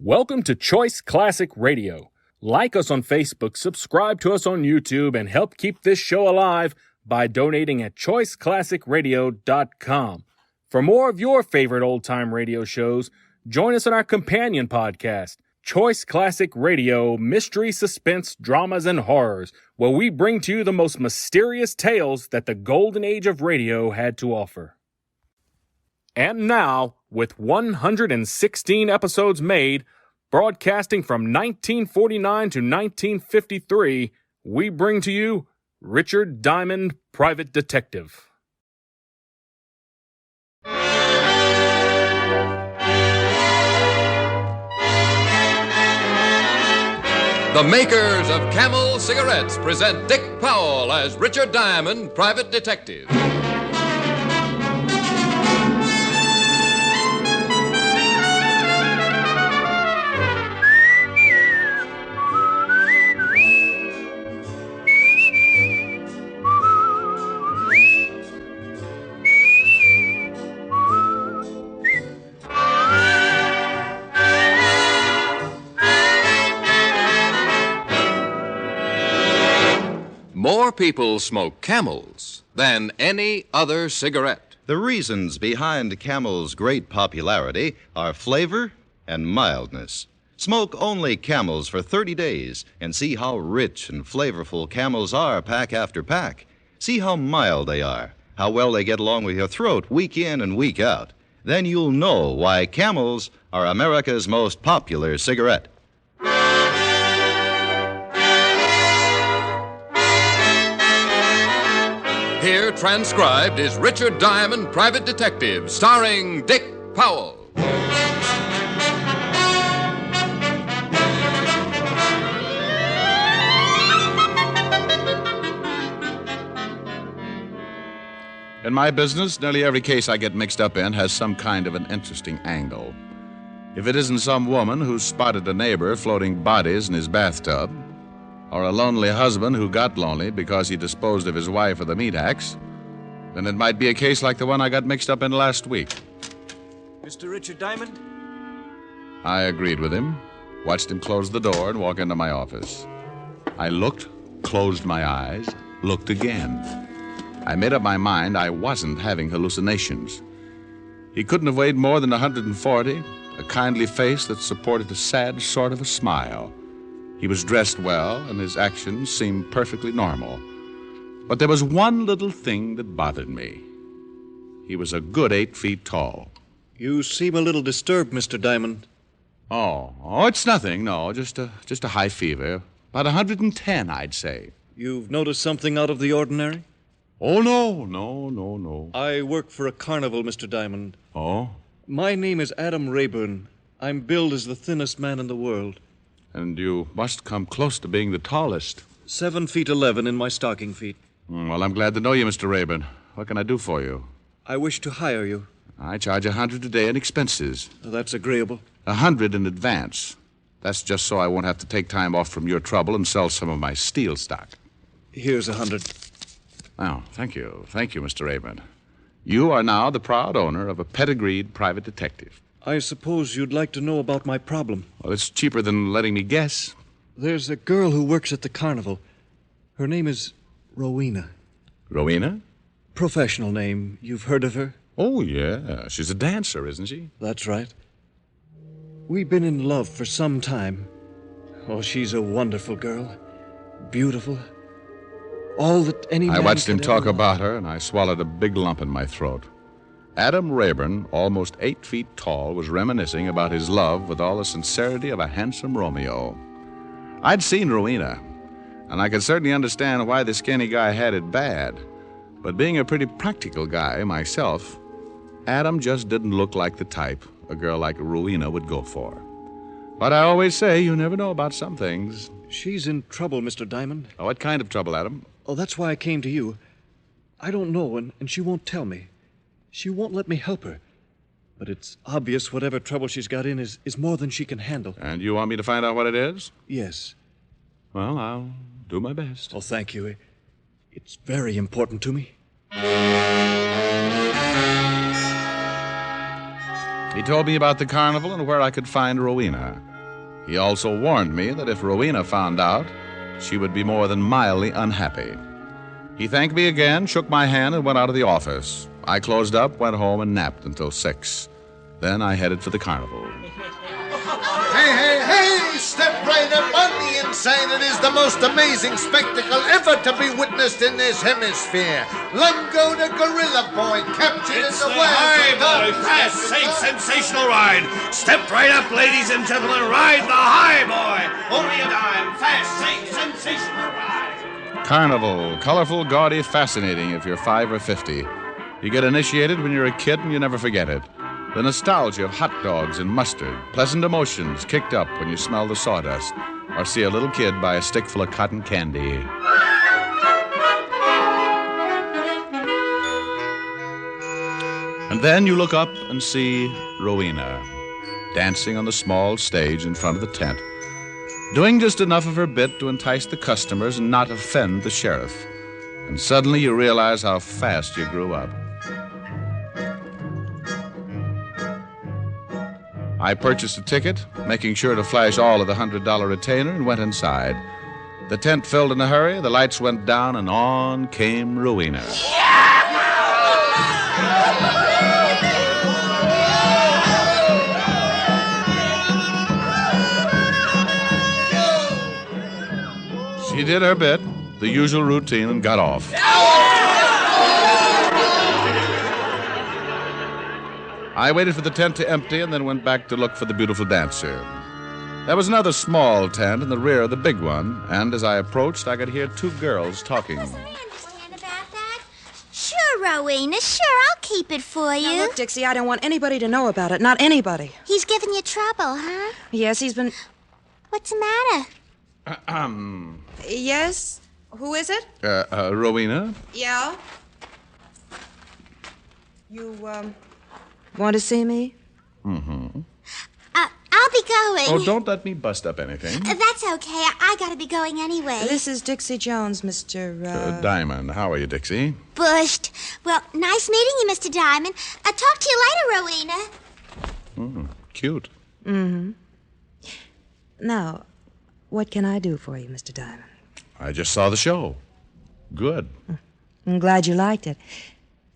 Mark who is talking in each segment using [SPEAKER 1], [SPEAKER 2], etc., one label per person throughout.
[SPEAKER 1] Welcome to Choice Classic Radio. Like us on Facebook, subscribe to us on YouTube, and help keep this show alive by donating at choiceclassicradio.com. For more of your favorite old-time radio shows, join us on our companion podcast, Choice Classic Radio, Mystery, Suspense, Dramas, and Horrors, where we bring to you the most mysterious tales that the golden age of radio had to offer. And now, with 116 episodes made, broadcasting from 1949 to 1953, we bring to you Richard Diamond, Private Detective.
[SPEAKER 2] The makers of Camel cigarettes present Dick Powell as Richard Diamond, Private Detective. More people smoke Camels than any other cigarette.
[SPEAKER 3] The reasons behind Camel's great popularity are flavor and mildness. Smoke only Camels for 30 days and see how rich and flavorful Camels are pack after pack. See how mild they are, how well they get along with your throat week in and week out. Then you'll know why Camels are America's most popular cigarette.
[SPEAKER 2] Here, transcribed, is Richard Diamond, Private Detective, starring Dick Powell.
[SPEAKER 4] In my business, nearly every case I get mixed up in has some kind of an interesting angle. If it isn't some woman who spotted a neighbor floating bodies in his bathtub, or a lonely husband who got lonely because he disposed of his wife with a meat axe, then it might be a case like the one I got mixed up in last week.
[SPEAKER 5] Mr. Richard Diamond?
[SPEAKER 4] I agreed with him, watched him close the door and walk into my office. I looked, closed my eyes, looked again. I made up my mind I wasn't having hallucinations. He couldn't have weighed more than 140, a kindly face that supported a sad sort of a smile. He was dressed well, and his actions seemed perfectly normal. But there was one little thing that bothered me. He was a good 8 feet tall.
[SPEAKER 5] You seem a little disturbed, Mr. Diamond.
[SPEAKER 4] Oh, it's nothing, no, just a high fever. About 110, I'd say.
[SPEAKER 5] You've noticed something out of the ordinary?
[SPEAKER 4] Oh, no.
[SPEAKER 5] I work for a carnival, Mr. Diamond.
[SPEAKER 4] Oh?
[SPEAKER 5] My name is Adam Rayburn. I'm billed as the thinnest man in the world.
[SPEAKER 4] And you must come close to being the tallest.
[SPEAKER 5] 7 feet 11 in my stocking feet.
[SPEAKER 4] Well, I'm glad to know you, Mr. Rayburn. What can I do for you?
[SPEAKER 5] I wish to hire you.
[SPEAKER 4] I charge $100 a day in expenses.
[SPEAKER 5] That's agreeable.
[SPEAKER 4] $100 in advance. That's just so I won't have to take time off from your trouble and sell some of my steel stock.
[SPEAKER 5] Here's $100.
[SPEAKER 4] Oh, thank you. Thank you, Mr. Rayburn. You are now the proud owner of a pedigreed private detective.
[SPEAKER 5] I suppose you'd like to know about my problem.
[SPEAKER 4] Well, it's cheaper than letting me guess.
[SPEAKER 5] There's a girl who works at the carnival. Her name is Rowena.
[SPEAKER 4] Rowena?
[SPEAKER 5] Professional name. You've heard of her?
[SPEAKER 4] Oh, yeah. She's a dancer, isn't she?
[SPEAKER 5] That's right. We've been in love for some time. Oh, she's a wonderful girl. Beautiful. All that any man
[SPEAKER 4] I watched him
[SPEAKER 5] could
[SPEAKER 4] talk
[SPEAKER 5] ever
[SPEAKER 4] about her, and I swallowed a big lump in my throat. Adam Rayburn, almost 8 feet tall, was reminiscing about his love with all the sincerity of a handsome Romeo. I'd seen Rowena, and I could certainly understand why the skinny guy had it bad. But being a pretty practical guy myself, Adam just didn't look like the type a girl like Rowena would go for. But I always say you never know about some things.
[SPEAKER 5] She's in trouble, Mr. Diamond.
[SPEAKER 4] Oh, what kind of trouble, Adam?
[SPEAKER 5] Oh, that's why I came to you. I don't know, and she won't tell me. She won't let me help her. But it's obvious whatever trouble she's got in is more than she can handle.
[SPEAKER 4] And you want me to find out what it is?
[SPEAKER 5] Yes.
[SPEAKER 4] Well, I'll do my best.
[SPEAKER 5] Oh, thank you. It's very important to me.
[SPEAKER 4] He told me about the carnival and where I could find Rowena. He also warned me that if Rowena found out, she would be more than mildly unhappy. He thanked me again, shook my hand, and went out of the office. I closed up, went home, and napped until 6. Then I headed for the carnival.
[SPEAKER 6] Hey, hey, hey! Step right up on the inside. It is the most amazing spectacle ever to be witnessed in this hemisphere. Lungo the Gorilla Boy, captured
[SPEAKER 7] It's
[SPEAKER 6] in
[SPEAKER 7] the
[SPEAKER 6] the wild.
[SPEAKER 7] High Boy, fast, safe, sensational ride. Step right up, ladies and gentlemen. Ride the High Boy. Only a dime. Fast, safe, sensational ride.
[SPEAKER 4] Carnival, colorful, gaudy, fascinating if you're 5 or 50. You get initiated when you're a kid and you never forget it. The nostalgia of hot dogs and mustard, pleasant emotions kicked up when you smell the sawdust or see a little kid buy a stick full of cotton candy. And then you look up and see Rowena dancing on the small stage in front of the tent, doing just enough of her bit to entice the customers and not offend the sheriff. And suddenly you realize how fast you grew up. I purchased a ticket, making sure to flash all of the $100 retainer, and went inside. The tent filled in a hurry, the lights went down, and on came Rowena. She did her bit, the usual routine, and got off. I waited for the tent to empty and then went back to look for the beautiful dancer. There was another small tent in the rear of the big one, and as I approached, I could hear 2 girls talking.
[SPEAKER 8] Doesn't he understand about that? Sure, Rowena, sure, I'll keep it for you.
[SPEAKER 9] Now, look, Dixie, I don't want anybody to know about it. Not anybody.
[SPEAKER 8] He's giving you trouble, huh?
[SPEAKER 9] Yes, he's been...
[SPEAKER 8] What's the matter?
[SPEAKER 9] Yes? Who is it?
[SPEAKER 4] Rowena?
[SPEAKER 9] Yeah? You, want to see me?
[SPEAKER 4] Mm-hmm.
[SPEAKER 8] I'll be going.
[SPEAKER 4] Oh, don't let me bust up anything.
[SPEAKER 8] That's okay. I gotta be going anyway.
[SPEAKER 9] This is Dixie Jones, Mr.
[SPEAKER 4] Diamond. How are you, Dixie?
[SPEAKER 8] Bushed. Well, nice meeting you, Mr. Diamond. I'll talk to you later, Rowena.
[SPEAKER 4] Cute.
[SPEAKER 9] Mm-hmm. Now, what can I do for you, Mr. Diamond?
[SPEAKER 4] I just saw the show. Good.
[SPEAKER 9] I'm glad you liked it.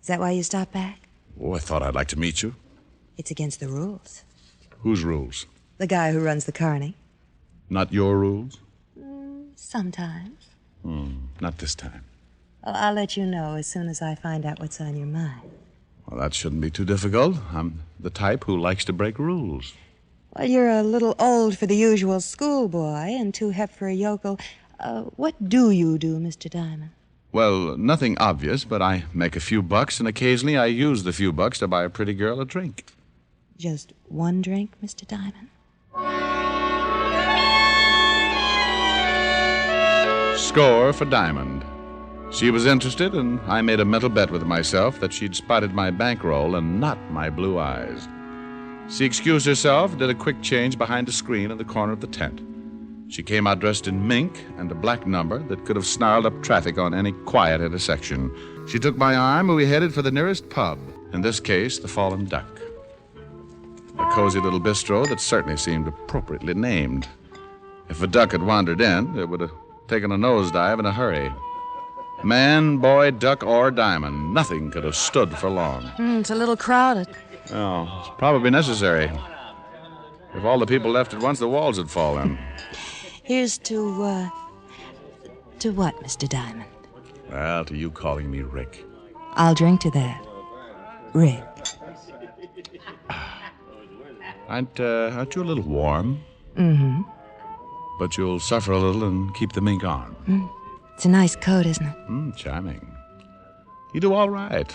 [SPEAKER 9] Is that why you stopped back?
[SPEAKER 4] Oh, I thought I'd like to meet you.
[SPEAKER 9] It's against the rules.
[SPEAKER 4] Whose rules?
[SPEAKER 9] The guy who runs the carny.
[SPEAKER 4] Not your rules?
[SPEAKER 9] Sometimes.
[SPEAKER 4] Not this time.
[SPEAKER 9] Well, I'll let you know as soon as I find out what's on your mind.
[SPEAKER 4] Well, that shouldn't be too difficult. I'm the type who likes to break rules.
[SPEAKER 9] Well, you're a little old for the usual schoolboy and too hep for a yokel. What do you do, Mr. Diamond?
[SPEAKER 4] Well, nothing obvious, but I make a few bucks, and occasionally I use the few bucks to buy a pretty girl a drink.
[SPEAKER 9] Just one drink, Mr. Diamond?
[SPEAKER 4] Score for Diamond. She was interested, and I made a mental bet with myself that she'd spotted my bankroll and not my blue eyes. She excused herself, did a quick change behind a screen in the corner of the tent. She came out dressed in mink and a black number that could have snarled up traffic on any quiet intersection. She took my arm, and we headed for the nearest pub, in this case, the Fallen Duck. A cozy little bistro that certainly seemed appropriately named. If a duck had wandered in, it would have taken a nosedive in a hurry. Man, boy, duck, or diamond, nothing could have stood for long.
[SPEAKER 9] It's a little crowded.
[SPEAKER 4] Oh, it's probably necessary. If all the people left at once, the walls would fall in.
[SPEAKER 9] Here's to what, Mr. Diamond?
[SPEAKER 4] Well, to you calling me Rick.
[SPEAKER 9] I'll drink to that. Rick.
[SPEAKER 4] Aren't you a little warm?
[SPEAKER 9] Mm-hmm.
[SPEAKER 4] But you'll suffer a little and keep the mink on.
[SPEAKER 9] It's a nice coat, isn't it?
[SPEAKER 4] Charming. You do all right.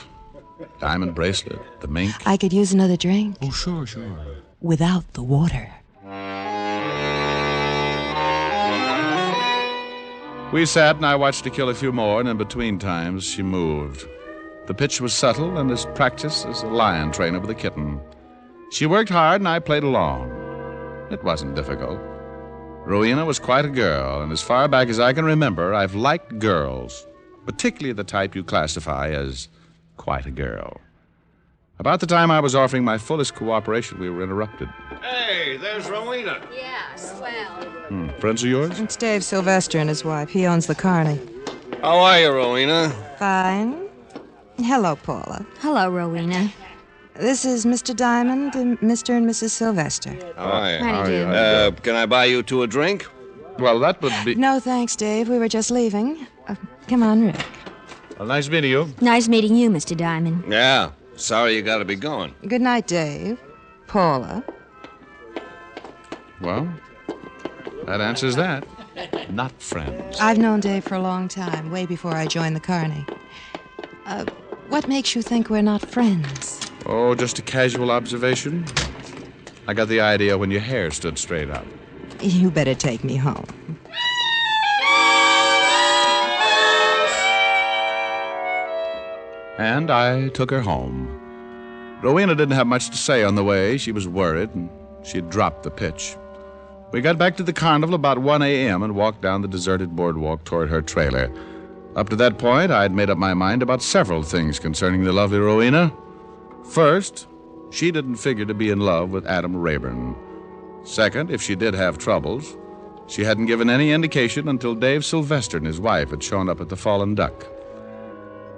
[SPEAKER 4] Diamond bracelet, the mink.
[SPEAKER 9] I could use another drink.
[SPEAKER 4] Oh, sure.
[SPEAKER 9] Without the water.
[SPEAKER 4] We sat and I watched her kill a few more, and in between times she moved. The pitch was subtle and as practiced as a lion trainer with a kitten. She worked hard and I played along. It wasn't difficult. Rowena was quite a girl, and as far back as I can remember, I've liked girls, particularly the type you classify as quite a girl. About the time I was offering my fullest cooperation, we were interrupted.
[SPEAKER 7] Hey, there's Rowena.
[SPEAKER 8] Yeah, swell.
[SPEAKER 4] Friends of yours?
[SPEAKER 9] It's Dave Sylvester and his wife. He owns the Carney.
[SPEAKER 7] How are you, Rowena?
[SPEAKER 9] Fine. Hello, Paula.
[SPEAKER 8] Hello, Rowena.
[SPEAKER 9] This is Mr. Diamond and Mr. and Mrs. Sylvester.
[SPEAKER 7] How are you?
[SPEAKER 8] How do you do?
[SPEAKER 7] Can I buy you two a drink?
[SPEAKER 4] Well, that would be...
[SPEAKER 9] No, thanks, Dave. We were just leaving. Come on, Rick.
[SPEAKER 4] Well, nice meeting you.
[SPEAKER 8] Nice meeting you, Mr. Diamond.
[SPEAKER 7] Yeah. Sorry you gotta be going.
[SPEAKER 9] Good night, Dave. Paula.
[SPEAKER 4] Well, that answers that. Not friends.
[SPEAKER 9] I've known Dave for a long time, way before I joined the Carney. What makes you think we're not friends?
[SPEAKER 4] Oh, just a casual observation. I got the idea when your hair stood straight up.
[SPEAKER 9] You better take me home.
[SPEAKER 4] And I took her home. Rowena didn't have much to say on the way. She was worried, and she'd dropped the pitch. We got back to the Carnival about 1 a.m. and walked down the deserted boardwalk toward her trailer. Up to that point, I'd made up my mind about several things concerning the lovely Rowena. First, she didn't figure to be in love with Adam Rayburn. Second, if she did have troubles, she hadn't given any indication until Dave Sylvester and his wife had shown up at the Fallen Duck.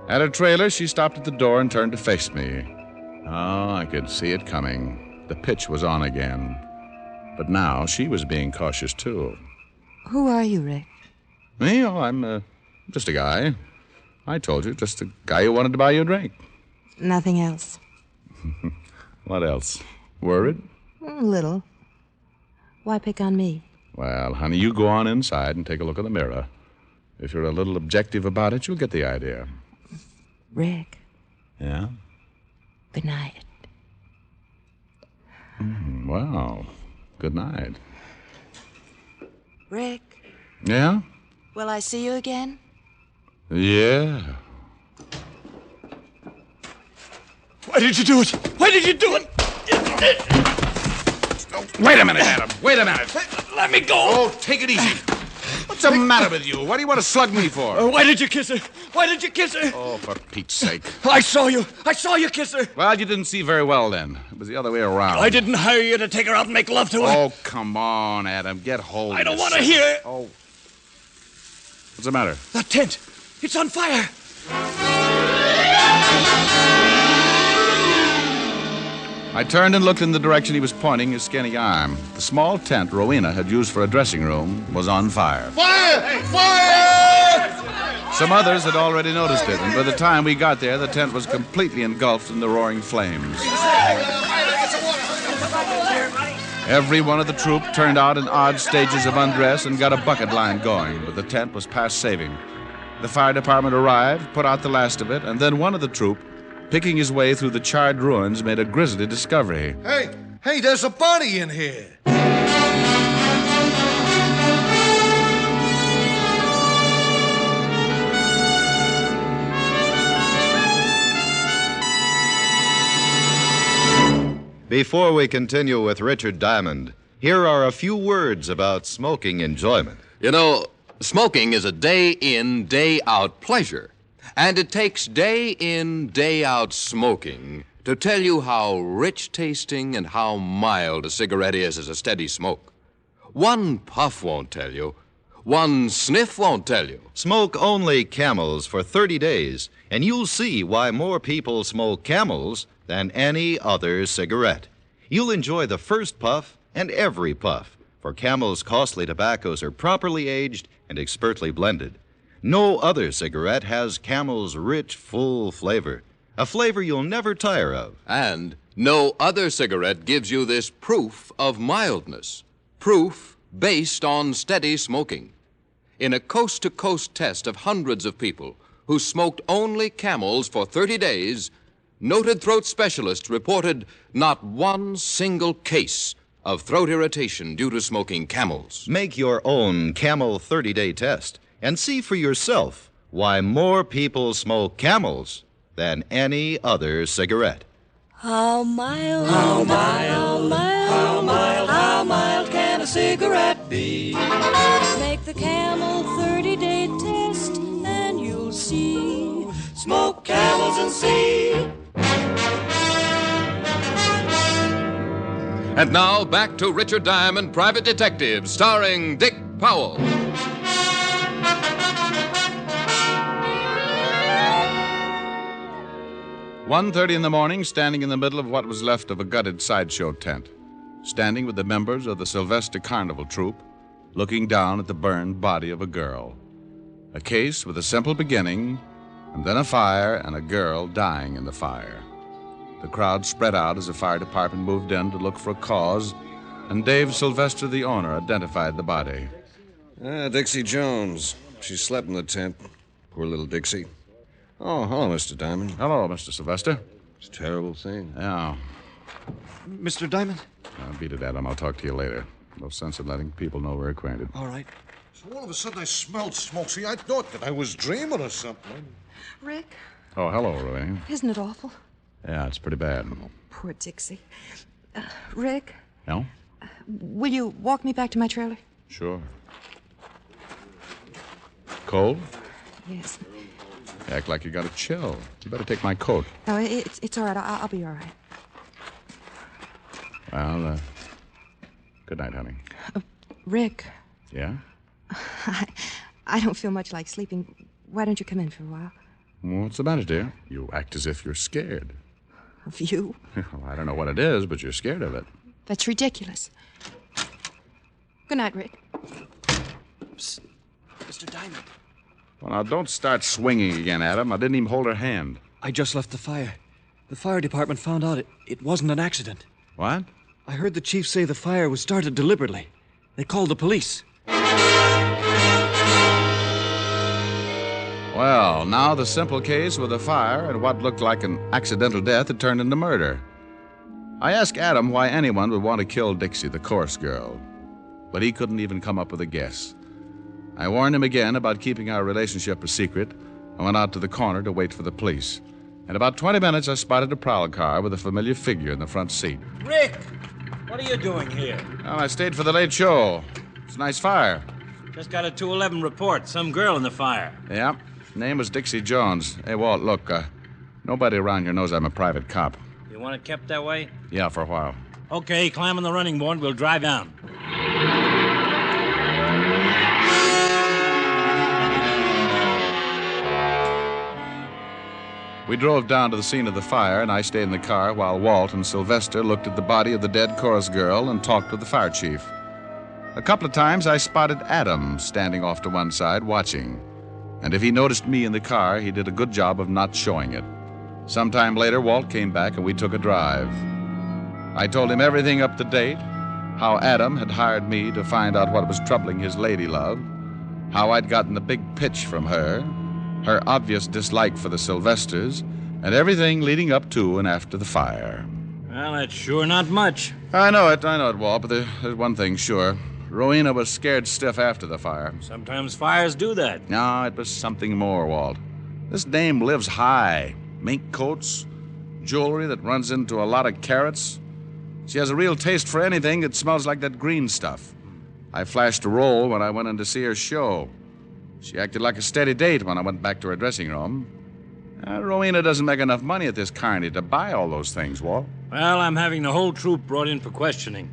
[SPEAKER 4] At her trailer, she stopped at the door and turned to face me. Oh, I could see it coming. The pitch was on again. But now she was being cautious, too.
[SPEAKER 9] Who are you, Rick?
[SPEAKER 4] Me? Oh, I'm just a guy. I told you, just a guy who wanted to buy you a drink.
[SPEAKER 9] Nothing else.
[SPEAKER 4] What else? Worried?
[SPEAKER 9] A little. Why pick on me?
[SPEAKER 4] Well, honey, you go on inside and take a look in the mirror. If you're a little objective about it, you'll get the idea.
[SPEAKER 9] Rick,
[SPEAKER 4] Yeah?
[SPEAKER 9] good night.
[SPEAKER 4] Well, good night.
[SPEAKER 9] Rick,
[SPEAKER 4] Yeah?
[SPEAKER 9] will I see you again?
[SPEAKER 4] Yeah.
[SPEAKER 5] Why did you do it? Why did you do it?
[SPEAKER 4] Wait a minute, Adam. Wait a minute.
[SPEAKER 5] Let me go.
[SPEAKER 4] Oh, take it easy. What's the matter with you? What do you want to slug me for?
[SPEAKER 5] Why did you kiss her? Why did you kiss her?
[SPEAKER 4] Oh, for Pete's sake.
[SPEAKER 5] I saw you kiss her.
[SPEAKER 4] Well, you didn't see very well then. It was the other way around.
[SPEAKER 5] I didn't hire you to take her out and make love to her.
[SPEAKER 4] Oh, come on, Adam. Get hold of
[SPEAKER 5] I don't want to
[SPEAKER 4] yourself.
[SPEAKER 5] hear.
[SPEAKER 4] Oh. What's the matter?
[SPEAKER 5] The tent. It's on fire.
[SPEAKER 4] I turned and looked in the direction he was pointing his skinny arm. The small tent Rowena had used for a dressing room was on fire.
[SPEAKER 6] Fire! Fire!
[SPEAKER 4] Some others had already noticed it, and by the time we got there, the tent was completely engulfed in the roaring flames. Every one of the troop turned out in odd stages of undress and got a bucket line going, but the tent was past saving. The fire department arrived, put out the last of it, and then one of the troop, picking his way through the charred ruins, made a grisly discovery.
[SPEAKER 6] Hey, there's a body in here.
[SPEAKER 3] Before we continue with Richard Diamond, here are a few words about smoking enjoyment.
[SPEAKER 2] You know, smoking is a day-in, day-out pleasure. And it takes day-in, day-out smoking to tell you how rich-tasting and how mild a cigarette is as a steady smoke. One puff won't tell you. One sniff won't tell you.
[SPEAKER 3] Smoke only Camels for 30 days, and you'll see why more people smoke Camels than any other cigarette. You'll enjoy the first puff and every puff, for Camel's costly tobaccos are properly aged and expertly blended. No other cigarette has Camel's rich, full flavor, a flavor you'll never tire of.
[SPEAKER 2] And no other cigarette gives you this proof of mildness. Proof based on steady smoking. In a coast-to-coast test of hundreds of people who smoked only Camels for 30 days, noted throat specialists reported not one single case of throat irritation due to smoking Camels.
[SPEAKER 3] Make your own Camel 30-day test and see for yourself why more people smoke Camels than any other cigarette.
[SPEAKER 10] How mild, how mild, how mild, how mild can a cigarette be? Make the Camel 30-day test and you'll see. Smoke Camels and see.
[SPEAKER 2] And now, back to Richard Diamond, Private Detective, starring Dick Powell.
[SPEAKER 4] 1:30 in the morning, standing in the middle of what was left of a gutted sideshow tent, standing with the members of the Sylvester Carnival troupe, looking down at the burned body of a girl. A case with a simple beginning, and then a fire and a girl dying in the fire. The crowd spread out as the fire department moved in to look for a cause, and Dave Sylvester, the owner, identified the body.
[SPEAKER 11] Dixie Jones. She slept in the tent. Poor little Dixie. Oh, hello, Mr. Diamond.
[SPEAKER 4] Hello, Mr. Sylvester.
[SPEAKER 11] It's a terrible thing.
[SPEAKER 4] Yeah.
[SPEAKER 5] Mr. Diamond?
[SPEAKER 4] Beat it, Adam. I'll talk to you later. No sense in letting people know we're acquainted.
[SPEAKER 5] All right.
[SPEAKER 6] So all of a sudden I smelled smoke. See, I thought that I was dreaming or something.
[SPEAKER 9] Rick,
[SPEAKER 4] Oh, hello, Roy.
[SPEAKER 9] isn't it awful?
[SPEAKER 4] Yeah, it's pretty bad.
[SPEAKER 9] Poor Dixie. Rick,
[SPEAKER 4] No?
[SPEAKER 9] will you walk me back to my trailer?
[SPEAKER 4] Sure. Cold?
[SPEAKER 9] Yes.
[SPEAKER 4] You act like you got a chill. You better take my coat.
[SPEAKER 9] No, it's all right. I'll be all right.
[SPEAKER 4] Well, good night, honey.
[SPEAKER 9] Rick,
[SPEAKER 4] Yeah?
[SPEAKER 9] I don't feel much like sleeping. Why don't you come in for a while?
[SPEAKER 4] What's the matter, dear? You act as if you're scared.
[SPEAKER 9] Of you?
[SPEAKER 4] Well, I don't know what it is, but you're scared of it.
[SPEAKER 9] That's ridiculous. Good night, Rick.
[SPEAKER 5] Psst. Mr. Diamond.
[SPEAKER 4] Well, now, don't start swinging again, Adam. I didn't even hold her hand.
[SPEAKER 5] I just left the fire. The fire department found out it wasn't an accident.
[SPEAKER 4] What?
[SPEAKER 5] I heard the chief say the fire was started deliberately. They called the police.
[SPEAKER 4] Well, now the simple case with a fire and what looked like an accidental death had turned into murder. I asked Adam why anyone would want to kill Dixie, the chorus girl, but he couldn't even come up with a guess. I warned him again about keeping our relationship a secret and went out to the corner to wait for the police. In about 20 minutes, I spotted a prowl car with a familiar figure in the front seat.
[SPEAKER 12] Rick, what are you doing here?
[SPEAKER 4] Well, I stayed for the late show. It's a nice fire.
[SPEAKER 12] Just got a 211 report. Some girl in the fire.
[SPEAKER 4] Yeah. Name was Dixie Jones. Hey, Walt, look, nobody around here knows I'm a private cop.
[SPEAKER 12] You want it kept that way?
[SPEAKER 4] Yeah, for a while.
[SPEAKER 12] Okay, climb on the running board. We'll drive down.
[SPEAKER 4] We drove down to the scene of the fire, and I stayed in the car while Walt and Sylvester looked at the body of the dead chorus girl and talked with the fire chief. A couple of times I spotted Adam standing off to one side watching. And if he noticed me in the car, he did a good job of not showing it. Sometime later, Walt came back and we took a drive. I told him everything up to date, how Adam had hired me to find out what was troubling his lady love, how I'd gotten the big pitch from her obvious dislike for the Sylvesters, and everything leading up to and after the fire.
[SPEAKER 12] Well, that's sure not much.
[SPEAKER 4] I know it, Walt, but there's one thing sure. Rowena was scared stiff after the fire.
[SPEAKER 12] Sometimes fires do that.
[SPEAKER 4] No, it was something more, Walt. This dame lives high. Mink coats, jewelry that runs into a lot of carats. She has a real taste for anything that smells like that green stuff. I flashed a roll when I went in to see her show. She acted like a steady date when I went back to her dressing room. Rowena doesn't make enough money at this carny to buy all those things, Walt.
[SPEAKER 12] Well, I'm having the whole troop brought in for questioning.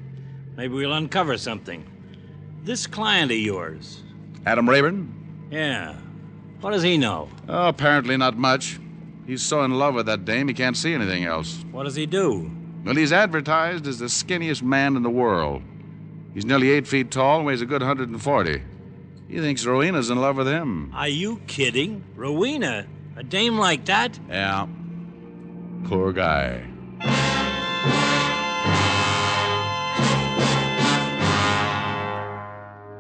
[SPEAKER 12] Maybe we'll uncover something. This client of yours.
[SPEAKER 4] Adam Rayburn?
[SPEAKER 12] Yeah. What does he know?
[SPEAKER 4] Oh, apparently not much. He's so in love with that dame he can't see anything else.
[SPEAKER 12] What does he do?
[SPEAKER 4] Well, he's advertised as the skinniest man in the world. He's nearly 8 feet tall and weighs a good 140. He thinks Rowena's in love with him.
[SPEAKER 12] Are you kidding? Rowena? A dame like that?
[SPEAKER 4] Yeah. Poor guy.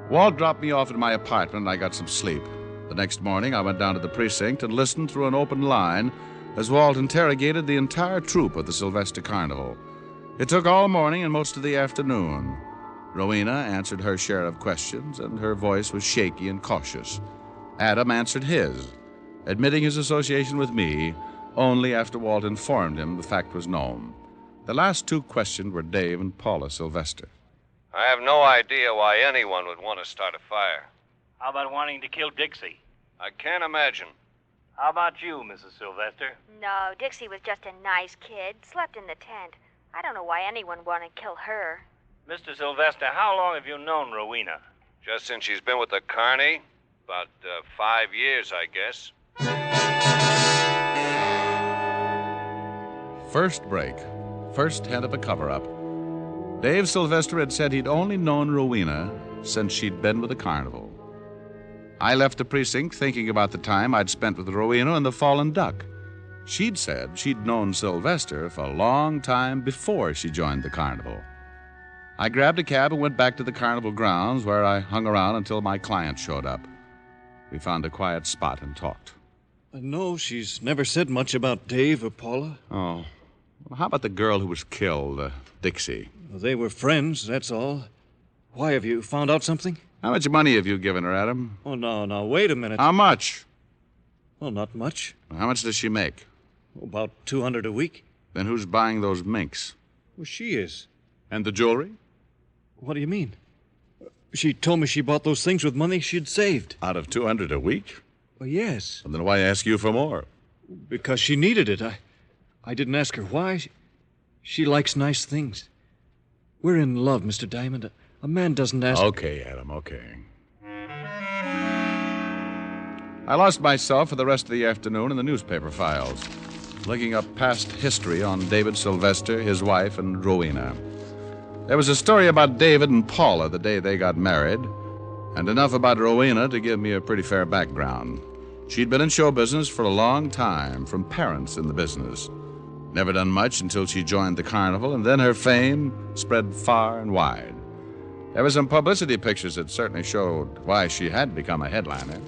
[SPEAKER 4] Walt dropped me off at my apartment and I got some sleep. The next morning, I went down to the precinct and listened through an open line as Walt interrogated the entire troupe of the Sylvester Carnival. It took all morning and most of the afternoon. Rowena answered her share of questions, and her voice was shaky and cautious. Adam answered his, admitting his association with me only after Walt informed him the fact was known. The last two questioned were Dave and Paula Sylvester.
[SPEAKER 11] I have no idea why anyone would want to start a fire.
[SPEAKER 12] How about wanting to kill Dixie?
[SPEAKER 11] I can't imagine.
[SPEAKER 12] How about you, Mrs. Sylvester?
[SPEAKER 8] No, Dixie was just a nice kid. Slept in the tent.
[SPEAKER 13] I don't know why anyone would want to kill her.
[SPEAKER 12] Mr. Sylvester, how long have you known Rowena?
[SPEAKER 11] Just since she's been with the Carney? About 5 years, I guess.
[SPEAKER 4] First break. First hint of a cover-up. Dave Sylvester had said he'd only known Rowena since she'd been with the Carnival. I left the precinct thinking about the time I'd spent with Rowena and the Fallen Duck. She'd said she'd known Sylvester for a long time before she joined the Carnival. I grabbed a cab and went back to the Carnival grounds, where I hung around until my client showed up. We found a quiet spot and talked.
[SPEAKER 5] No, she's never said much about Dave or Paula.
[SPEAKER 4] Oh. Well, how about the girl who was killed, Dixie?
[SPEAKER 5] Well, they were friends, that's all. Why, have you found out something?
[SPEAKER 4] How much money have you given her, Adam?
[SPEAKER 5] Oh, no, wait a minute.
[SPEAKER 4] How much?
[SPEAKER 5] Well, not much.
[SPEAKER 4] How much does she make?
[SPEAKER 5] About $200 a week.
[SPEAKER 4] Then who's buying those minks?
[SPEAKER 5] Well, she is.
[SPEAKER 4] And the jewelry?
[SPEAKER 5] What do you mean? She told me she bought those things with money she'd saved.
[SPEAKER 4] Out of $200 a week?
[SPEAKER 5] Well, yes.
[SPEAKER 4] Well, then why ask you for more?
[SPEAKER 5] Because she needed it. I didn't ask her why. She likes nice things. We're in love, Mr. Diamond. A man doesn't ask...
[SPEAKER 4] Okay, Adam, okay. I lost myself for the rest of the afternoon in the newspaper files, looking up past history on David Sylvester, his wife, and Rowena. There was a story about David and Paula the day they got married, and enough about Rowena to give me a pretty fair background. She'd been in show business for a long time, from parents in the business. Never done much until she joined the Carnival, and then her fame spread far and wide. There were some publicity pictures that certainly showed why she had become a headliner.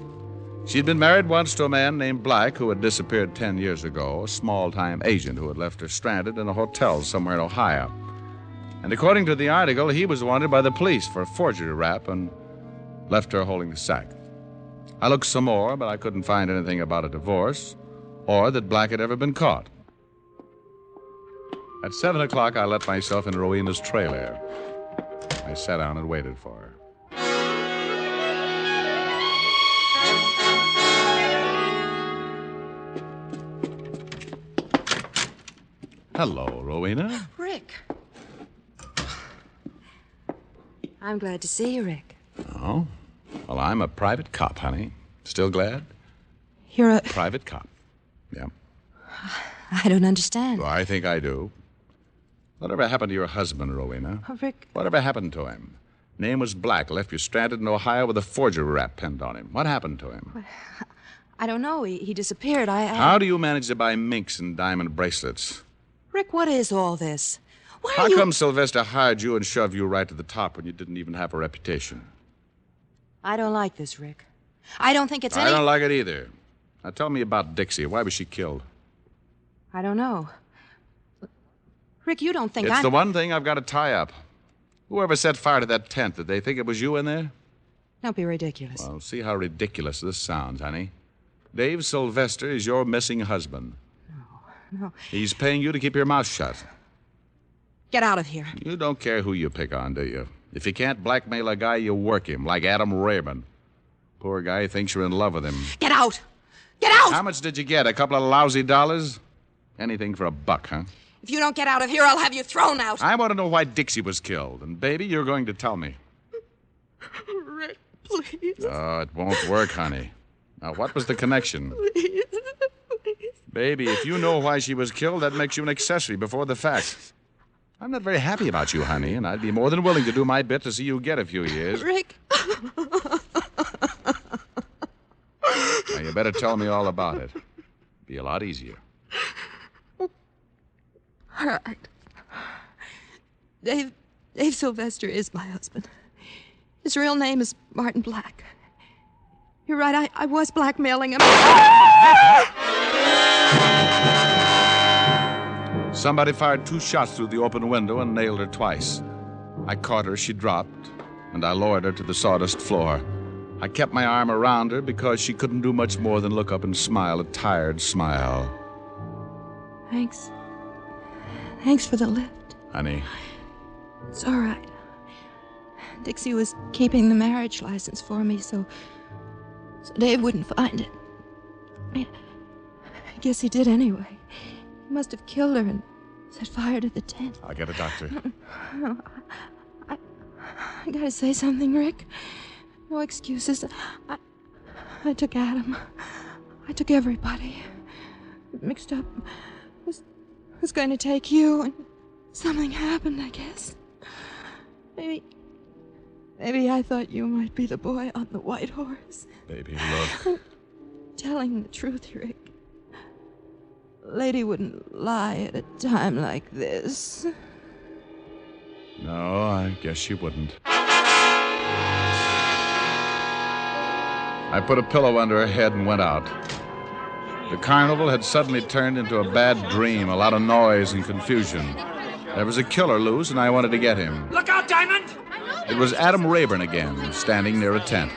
[SPEAKER 4] She'd been married once to a man named Black, who had disappeared 10 years ago, a small-time agent who had left her stranded in a hotel somewhere in Ohio. And according to the article, he was wanted by the police for a forgery rap and left her holding the sack. I looked some more, but I couldn't find anything about a divorce or that Black had ever been caught. At 7 o'clock, I let myself in Rowena's trailer. I sat down and waited for her. Hello, Rowena.
[SPEAKER 9] Rick. I'm glad to see you, Rick.
[SPEAKER 4] Oh? Well, I'm a private cop, honey. Still glad?
[SPEAKER 9] You're a...
[SPEAKER 4] Private cop. Yeah.
[SPEAKER 9] I don't understand.
[SPEAKER 4] Well, I think I do. Whatever happened to your husband, Rowena?
[SPEAKER 9] Oh, Rick...
[SPEAKER 4] Whatever happened to him? Name was Black, left you stranded in Ohio with a forgery rap pinned on him. What happened to him?
[SPEAKER 9] I don't know. He disappeared.
[SPEAKER 4] How do you manage to buy minks and diamond bracelets?
[SPEAKER 9] Rick, what is all this? Why
[SPEAKER 4] How
[SPEAKER 9] are you...
[SPEAKER 4] come Sylvester hired you and shoved you right to the top when you didn't even have a reputation?
[SPEAKER 9] I don't like this, Rick. I don't think it's
[SPEAKER 4] I don't like it either. Now tell me about Dixie. Why was she killed?
[SPEAKER 9] I don't know. Rick, you don't think
[SPEAKER 4] It's
[SPEAKER 9] I'm...
[SPEAKER 4] the one thing I've got to tie up. Whoever set fire to that tent, did they think it was you in there?
[SPEAKER 9] Don't be ridiculous.
[SPEAKER 4] Well, see how ridiculous this sounds, honey. Dave Sylvester is your missing husband.
[SPEAKER 9] No.
[SPEAKER 4] He's paying you to keep your mouth shut.
[SPEAKER 9] Get out of here.
[SPEAKER 4] You don't care who you pick on, do you? If you can't blackmail a guy, you work him, like Adam Rayburn. Poor guy thinks you're in love with him.
[SPEAKER 9] Get out! Get out!
[SPEAKER 4] How much did you get? A couple of lousy dollars? Anything for a buck, huh?
[SPEAKER 9] If you don't get out of here, I'll have you thrown out.
[SPEAKER 4] I want to know why Dixie was killed. And, baby, you're going to tell me.
[SPEAKER 9] Rick, please.
[SPEAKER 4] Oh, it won't work, honey. Now, what was the connection?
[SPEAKER 9] Please.
[SPEAKER 4] Baby, if you know why she was killed, that makes you an accessory before the fact. I'm not very happy about you, honey, and I'd be more than willing to do my bit to see you get a few years.
[SPEAKER 9] Rick.
[SPEAKER 4] Now, you better tell me all about it. Be a lot easier.
[SPEAKER 9] All right. Dave Sylvester is my husband. His real name is Martin Black. You're right, I was blackmailing him.
[SPEAKER 4] Somebody fired 2 shots through the open window and nailed her twice. I caught her, she dropped, and I lowered her to the sawdust floor. I kept my arm around her because she couldn't do much more than look up and smile, a tired smile.
[SPEAKER 9] Thanks. Thanks for the lift.
[SPEAKER 4] Honey.
[SPEAKER 9] It's all right. Dixie was keeping the marriage license for me, so Dave wouldn't find it. I guess he did anyway. He must have killed her and set fire to the tent.
[SPEAKER 4] I'll get a doctor.
[SPEAKER 9] I gotta say something, Rick. No excuses. I took Adam. I took everybody. Mixed up. Was going to take you, and something happened, I guess. Maybe I thought you might be the boy on the white horse.
[SPEAKER 4] Baby, look.
[SPEAKER 9] I'm telling the truth, Rick. Lady wouldn't lie at a time like this.
[SPEAKER 4] No, I guess she wouldn't. I put a pillow under her head and went out. The carnival had suddenly turned into a bad dream, a lot of noise and confusion. There was a killer loose, and I wanted to get him.
[SPEAKER 7] Look out, Diamond!
[SPEAKER 4] It was Adam Rayburn again, standing near a tent.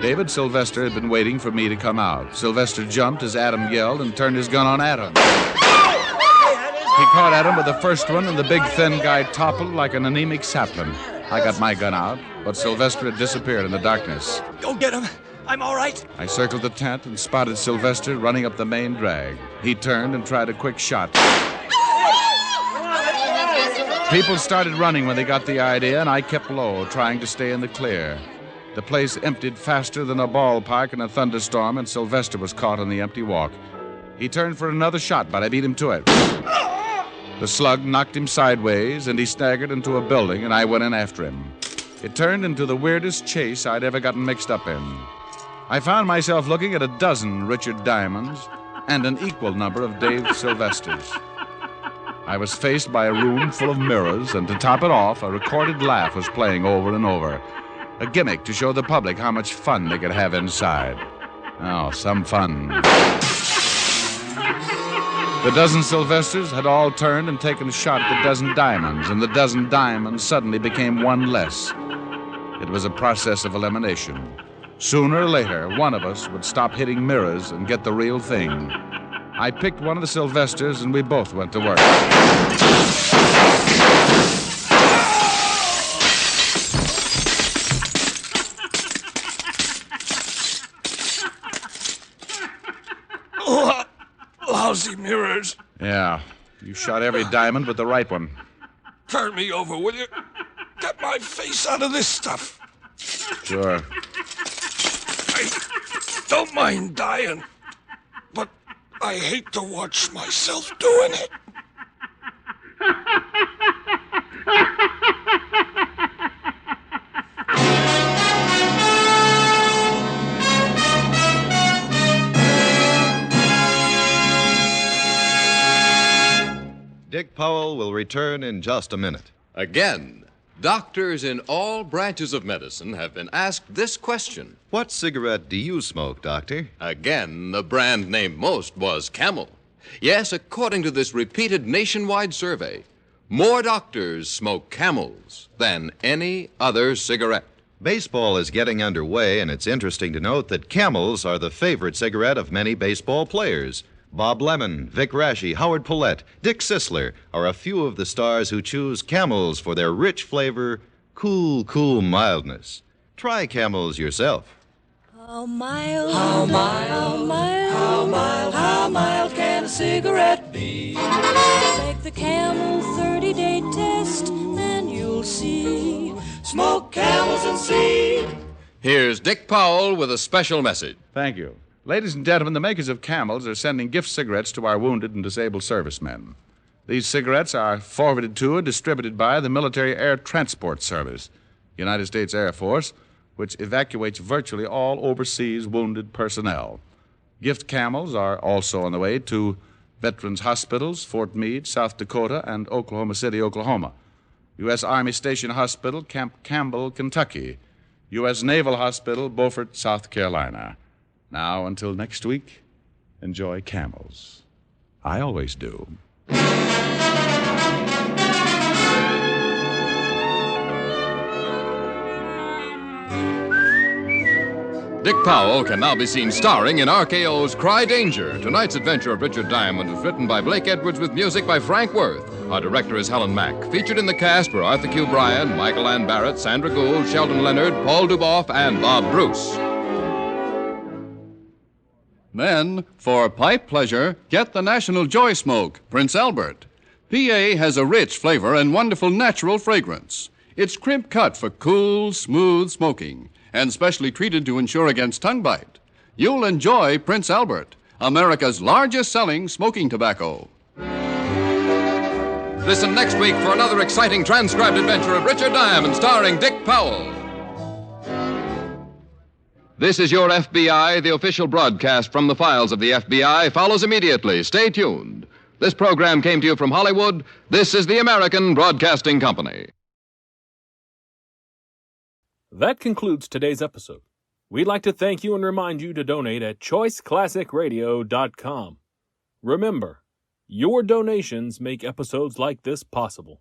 [SPEAKER 4] David Sylvester had been waiting for me to come out. Sylvester jumped as Adam yelled and turned his gun on Adam. He caught Adam with the first one, and the big, thin guy toppled like an anemic sapling. I got my gun out, but Sylvester had disappeared in the darkness.
[SPEAKER 7] Go get him. I'm all right.
[SPEAKER 4] I circled the tent and spotted Sylvester running up the main drag. He turned and tried a quick shot. People started running when they got the idea, and I kept low, trying to stay in the clear. The place emptied faster than a ballpark in a thunderstorm, and Sylvester was caught on the empty walk. He turned for another shot, but I beat him to it. The slug knocked him sideways, and he staggered into a building, and I went in after him. It turned into the weirdest chase I'd ever gotten mixed up in. I found myself looking at a dozen Richard Diamonds and an equal number of Dave Sylvesters. I was faced by a room full of mirrors, and to top it off, a recorded laugh was playing over and over. A gimmick to show the public how much fun they could have inside. Oh, some fun. The dozen Sylvesters had all turned and taken a shot at the dozen Diamonds, and the dozen Diamonds suddenly became one less. It was a process of elimination. Sooner or later, one of us would stop hitting mirrors and get the real thing. I picked one of the Sylvesters, and we both went to work.
[SPEAKER 7] Lousy mirrors.
[SPEAKER 4] Yeah, you shot every diamond but the right one.
[SPEAKER 7] Turn me over, will you? Get my face out of this stuff.
[SPEAKER 4] Sure.
[SPEAKER 7] I don't mind dying, but I hate to watch myself doing it.
[SPEAKER 3] Dick Powell will return in just a minute.
[SPEAKER 2] Again, doctors in all branches of medicine have been asked this question.
[SPEAKER 3] What cigarette do you smoke, Doctor?
[SPEAKER 2] Again, the brand named most was Camel. Yes, according to this repeated nationwide survey, more doctors smoke Camels than any other cigarette.
[SPEAKER 3] Baseball is getting underway, and it's interesting to note that Camels are the favorite cigarette of many baseball players. Bob Lemon, Vic Raschi, Howard Paulette, Dick Sisler are a few of the stars who choose Camels for their rich flavor, cool mildness. Try Camels yourself.
[SPEAKER 10] How mild, how mild, how mild, how mild, how mild can a cigarette be? Take the Camel 30-day test and you'll see. Smoke Camels and see.
[SPEAKER 2] Here's Dick Powell with a special message.
[SPEAKER 4] Thank you. Ladies and gentlemen, the makers of Camels are sending gift cigarettes to our wounded and disabled servicemen. These cigarettes are forwarded to and distributed by the Military Air Transport Service, United States Air Force, which evacuates virtually all overseas wounded personnel. Gift Camels are also on the way to Veterans Hospitals, Fort Meade, South Dakota, and Oklahoma City, Oklahoma. U.S. Army Station Hospital, Camp Campbell, Kentucky. U.S. Naval Hospital, Beaufort, South Carolina. Now, until next week, enjoy Camels. I always do.
[SPEAKER 2] Dick Powell can now be seen starring in RKO's Cry Danger. Tonight's adventure of Richard Diamond is written by Blake Edwards with music by Frank Worth. Our director is Helen Mack. Featured in the cast were Arthur Q. Bryan, Michael Ann Barrett, Sandra Gould, Sheldon Leonard, Paul Duboff, and Bob Bruce.
[SPEAKER 14] Then, for pipe pleasure, get the National Joy Smoke, Prince Albert.
[SPEAKER 2] PA has a rich flavor and wonderful natural fragrance. It's crimp cut for cool, smooth smoking and specially treated to ensure against tongue bite. You'll enjoy Prince Albert, America's largest selling smoking tobacco. Listen next week for another exciting transcribed adventure of Richard Diamond starring Dick Powell. This is Your FBI. The official broadcast from the files of the FBI follows immediately. Stay tuned. This program came to you from Hollywood. This is the American Broadcasting Company.
[SPEAKER 1] That concludes today's episode. We'd like to thank you and remind you to donate at choiceclassicradio.com. Remember, your donations make episodes like this possible.